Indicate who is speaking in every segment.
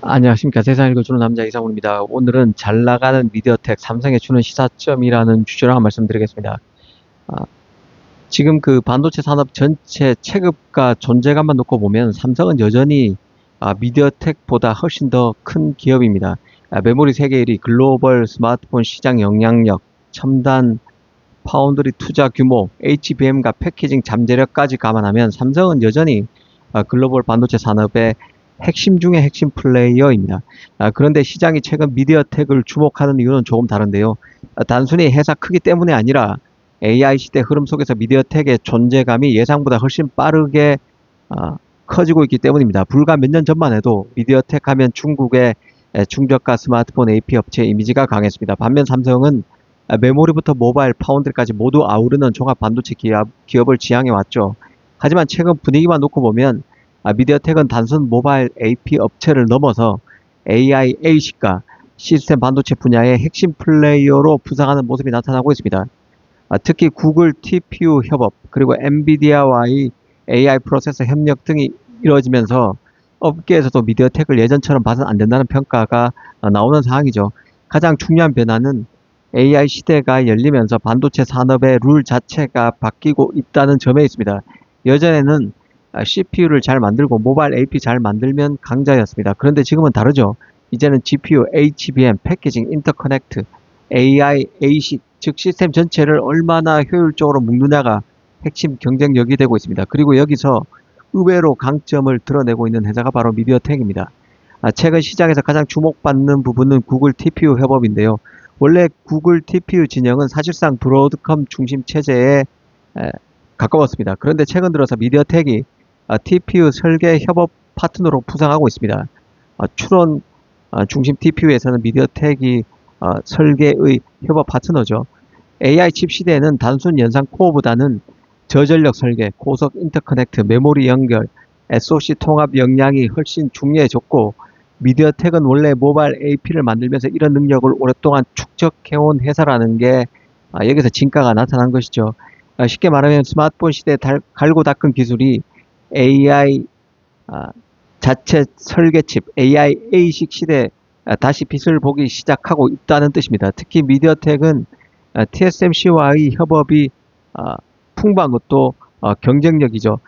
Speaker 1: 안녕하십니까. 세상 읽어주는 남자 이상훈입니다. 오늘은 잘 나가는 미디어텍 삼성에 주는 시사점이라는 주제로 한 말씀 드리겠습니다. 아, 지금 그 반도체 산업 전체 체급과 존재감만 놓고 보면 삼성은 여전히 미디어텍보다 훨씬 더 큰 기업입니다. 메모리 세계 1위, 글로벌 스마트폰 시장 영향력, 첨단 파운드리 투자 규모, HBM과 패키징 잠재력까지 감안하면 삼성은 여전히 글로벌 반도체 산업의 핵심 중에 핵심 플레이어입니다. 그런데 시장이 최근 미디어텍을 주목하는 이유는 조금 다른데요. 단순히 회사 크기 때문에 아니라 AI 시대 흐름 속에서 미디어텍의 존재감이 예상보다 훨씬 빠르게 커지고 있기 때문입니다. 불과 몇 년 전만 해도 미디어텍 하면 중국의 중저가 스마트폰 AP 업체 이미지가 강했습니다. 반면 삼성은 메모리부터 모바일, 파운드리까지 모두 아우르는 종합 반도체 기업을 지향해 왔죠. 하지만 최근 분위기만 놓고 보면 미디어텍은 단순 모바일 AP 업체를 넘어서 AI, ASIC과 시스템 반도체 분야의 핵심 플레이어로 부상하는 모습이 나타나고 있습니다. 특히 구글 TPU 협업, 그리고 엔비디아와의 AI 프로세서 협력 등이 이루어지면서 업계에서도 미디어텍을 예전처럼 봐서는 안 된다는 평가가 나오는 상황이죠. 가장 중요한 변화는 AI 시대가 열리면서 반도체 산업의 룰 자체가 바뀌고 있다는 점에 있습니다. 예전에는 CPU를 잘 만들고 모바일 AP 잘 만들면 강자였습니다. 그런데 지금은 다르죠. 이제는 GPU, HBM, 패키징, 인터커넥트, AI, ASIC, 즉 시스템 전체를 얼마나 효율적으로 묶느냐가 핵심 경쟁력이 되고 있습니다. 그리고 여기서 의외로 강점을 드러내고 있는 회사가 바로 미디어텍입니다. 최근 시장에서 가장 주목받는 부분은 구글 TPU 협업인데요. 원래 구글 TPU 진영은 사실상 브로드컴 중심 체제에 가까웠습니다. 그런데 최근 들어서 미디어텍이 TPU 설계 협업 파트너로 부상하고 있습니다. 추론 중심 TPU에서는 미디어텍이 설계의 협업 파트너죠. AI 칩 시대에는 단순 연산 코어보다는 저전력 설계, 고속 인터커넥트, 메모리 연결, SoC 통합 역량이 훨씬 중요해졌고, 미디어텍은 원래 모바일 AP를 만들면서 이런 능력을 오랫동안 축적해온 회사라는 게 여기서 진가가 나타난 것이죠. 쉽게 말하면 스마트폰 시대에 갈고 닦은 기술이 AI 자체 설계칩, AI ASIC 시대에 다시 빛을 보기 시작하고 있다는 뜻입니다. 특히 미디어텍은 TSMC와의 협업이 풍부한 것도 경쟁력이죠.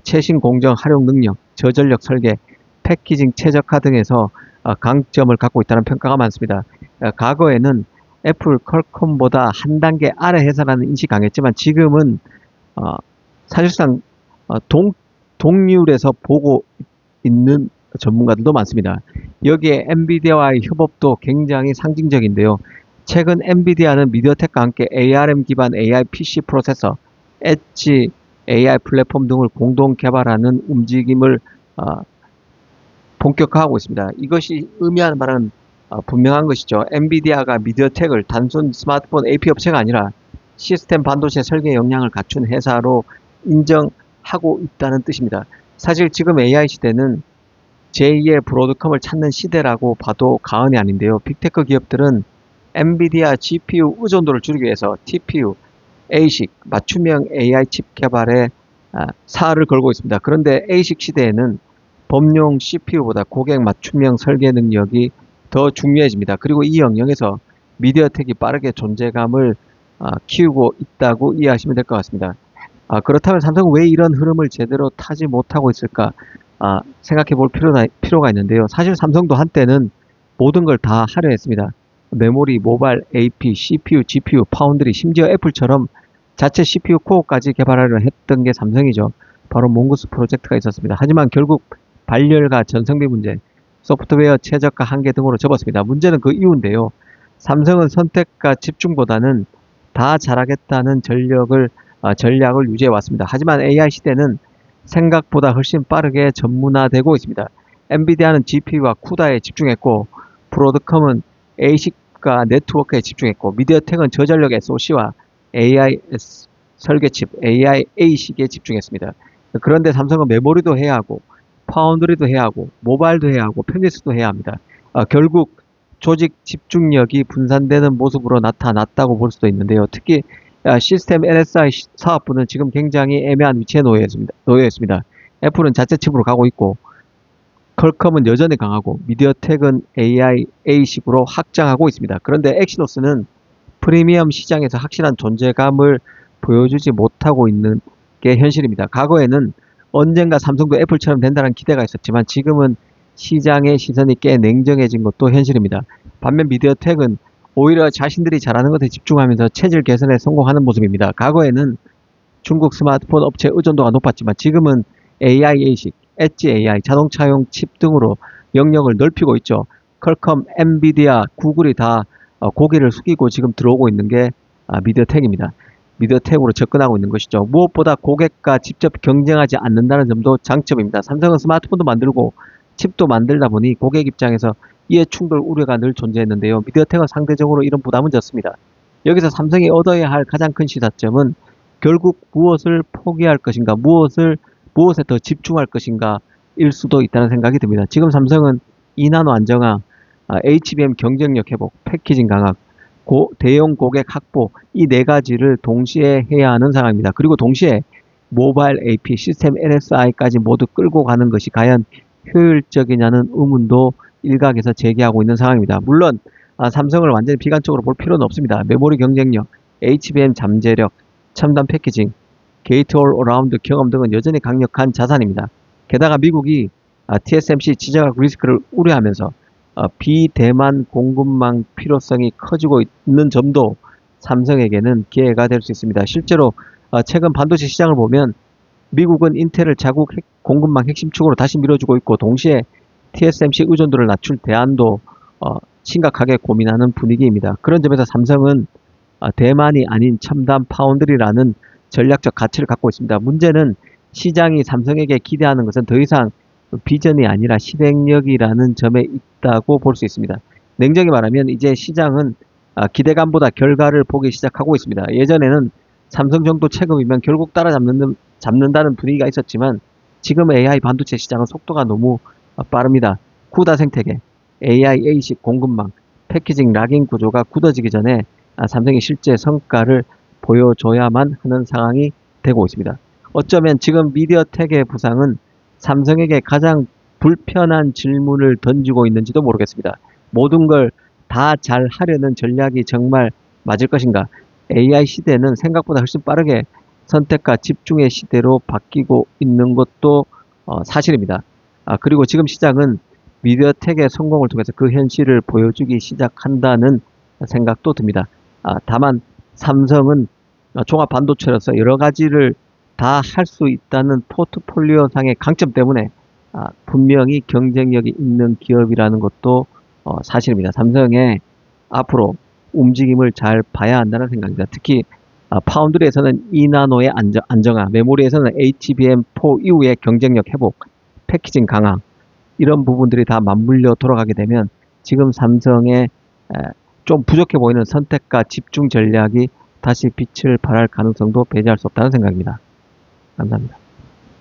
Speaker 1: 최신 공정 활용 능력, 저전력 설계, 패키징 최적화 등에서 강점을 갖고 있다는 평가가 많습니다. 과거에는 애플, 퀄컴보다 한 단계 아래 회사라는 인식이 강했지만 지금은 사실상 동률에서 보고 있는 전문가들도 많습니다. 여기에 엔비디아와의 협업도 굉장히 상징적인데요. 최근 엔비디아는 미디어텍과 함께 ARM 기반 AI PC 프로세서, 엣지 AI 플랫폼 등을 공동 개발하는 움직임을 본격화하고 있습니다. 이것이 의미하는 바는 분명한 것이죠. 엔비디아가 미디어텍을 단순 스마트폰 AP 업체가 아니라 시스템 반도체 설계 역량을 갖춘 회사로 인정하고 있다는 뜻입니다. 사실 지금 AI 시대는 제2의 브로드컴을 찾는 시대라고 봐도 과언이 아닌데요. 빅테크 기업들은 엔비디아 GPU 의존도를 줄이기 위해서 TPU, ASIC, 맞춤형 AI 칩 개발에 사활을 걸고 있습니다. 그런데 ASIC 시대에는 범용 CPU보다 고객 맞춤형 설계 능력이 더 중요해집니다. 그리고 이 영역에서 미디어텍이 빠르게 존재감을 키우고 있다고 이해하시면 될 것 같습니다. 그렇다면 삼성은 왜 이런 흐름을 제대로 타지 못하고 있을까 생각해 볼 필요가 있는데요. 사실 삼성도 한때는 모든 걸 다 하려 했습니다. 메모리, 모바일, AP, CPU, GPU, 파운드리, 심지어 애플처럼 자체 CPU 코어까지 개발하려 했던 게 삼성이죠. 바로 몽고스 프로젝트가 있었습니다. 하지만 결국 발열과 전성비 문제, 소프트웨어 최저가 한계 등으로 접었습니다. 문제는 그 이유인데요. 삼성은 선택과 집중보다는 다 잘하겠다는 전략을 유지해 왔습니다. 하지만 AI 시대는 생각보다 훨씬 빠르게 전문화되고 있습니다. 엔비디아는 GPU와 쿠다에 집중했고, 브로드컴은 ASIC과 네트워크에 집중했고, 미디어텍은 저전력 SoC와 AI 설계칩, AI ASIC에 집중했습니다. 그런데 삼성은 메모리도 해야 하고, 파운드리도 해야 하고, 모바일도 해야 하고, 편리스도 해야 합니다. 결국 조직 집중력이 분산되는 모습으로 나타났다고 볼 수도 있는데요. 특히 시스템 LSI 사업부는 지금 굉장히 애매한 위치에 놓여 있습니다. 애플은 자체 칩으로 가고 있고, 퀄컴은 여전히 강하고 미디어텍은 AI A식으로 확장하고 있습니다. 그런데 엑시노스는 프리미엄 시장에서 확실한 존재감을 보여주지 못하고 있는 게 현실입니다. 과거에는 언젠가 삼성도 애플처럼 된다는 기대가 있었지만 지금은 시장의 시선이 꽤 냉정해진 것도 현실입니다. 반면 미디어텍은 오히려 자신들이 잘하는 것에 집중하면서 체질 개선에 성공하는 모습입니다. 과거에는 중국 스마트폰 업체 의존도가 높았지만 지금은 AI A식, 엣지 AI, 자동차용 칩 등으로 영역을 넓히고 있죠. 퀄컴, 엔비디아, 구글이 다 고개를 숙이고 지금 들어오고 있는 게 미디어텍입니다. 미디어텍으로 접근하고 있는 것이죠. 무엇보다 고객과 직접 경쟁하지 않는다는 점도 장점입니다. 삼성은 스마트폰도 만들고 칩도 만들다 보니 고객 입장에서 이해 충돌 우려가 늘 존재했는데요. 미디어텍은 상대적으로 이런 부담은 적습니다. 여기서 삼성이 얻어야 할 가장 큰 시사점은 결국 무엇을 포기할 것인가, 무엇에 더 집중할 것인가 일 수도 있다는 생각이 듭니다. 지금 삼성은 2나노 안정화, HBM 경쟁력 회복, 패키징 강화, 대형 고객 확보 이 네 가지를 동시에 해야 하는 상황입니다. 그리고 동시에 모바일 AP, 시스템 NSI까지 모두 끌고 가는 것이 과연 효율적이냐는 의문도 일각에서 제기하고 있는 상황입니다. 물론 삼성을 완전히 비관적으로 볼 필요는 없습니다. 메모리 경쟁력, HBM 잠재력, 첨단 패키징, 게이트 올 어라운드 경험 등은 여전히 강력한 자산입니다. 게다가 미국이 TSMC 지정학 리스크를 우려하면서 비대만 공급망 필요성이 커지고 있는 점도 삼성에게는 기회가 될 수 있습니다. 실제로 최근 반도체 시장을 보면 미국은 인텔을 자국 공급망 핵심축으로 다시 밀어주고 있고 동시에 TSMC 의존도를 낮출 대안도 심각하게 고민하는 분위기입니다. 그런 점에서 삼성은 대만이 아닌 첨단 파운드리라는 전략적 가치를 갖고 있습니다. 문제는 시장이 삼성에게 기대하는 것은 더 이상 비전이 아니라 실행력이라는 점에 있다고 볼 수 있습니다. 냉정히 말하면 이제 시장은 기대감보다 결과를 보기 시작하고 있습니다. 예전에는 삼성 정도 체급이면 결국 잡는다는 분위기가 있었지만 지금 AI 반도체 시장은 속도가 너무 빠릅니다. 쿠다 생태계, AI A식 공급망, 패키징 락인 구조가 굳어지기 전에 삼성이 실제 성과를 보여줘야만 하는 상황이 되고 있습니다. 어쩌면 지금 미디어텍의 부상은 삼성에게 가장 불편한 질문을 던지고 있는지도 모르겠습니다. 모든 걸 다 잘하려는 전략이 정말 맞을 것인가? AI 시대는 생각보다 훨씬 빠르게 선택과 집중의 시대로 바뀌고 있는 것도 사실입니다. 그리고 지금 시장은 미디어텍의 성공을 통해서 그 현실을 보여주기 시작한다는 생각도 듭니다. 다만 삼성은 종합 반도체로서 여러 가지를 다 할 수 있다는 포트폴리오상의 강점 때문에 분명히 경쟁력이 있는 기업이라는 것도 사실입니다. 삼성의 앞으로 움직임을 잘 봐야 한다는 생각입니다. 특히 파운드리에서는 2나노의 안정화, 메모리에서는 HBM4 이후의 경쟁력 회복, 패키징 강화 이런 부분들이 다 맞물려 돌아가게 되면 지금 삼성의 좀 부족해 보이는 선택과 집중 전략이 다시 빛을 발할 가능성도 배제할 수 없다는 생각입니다. 감사합니다.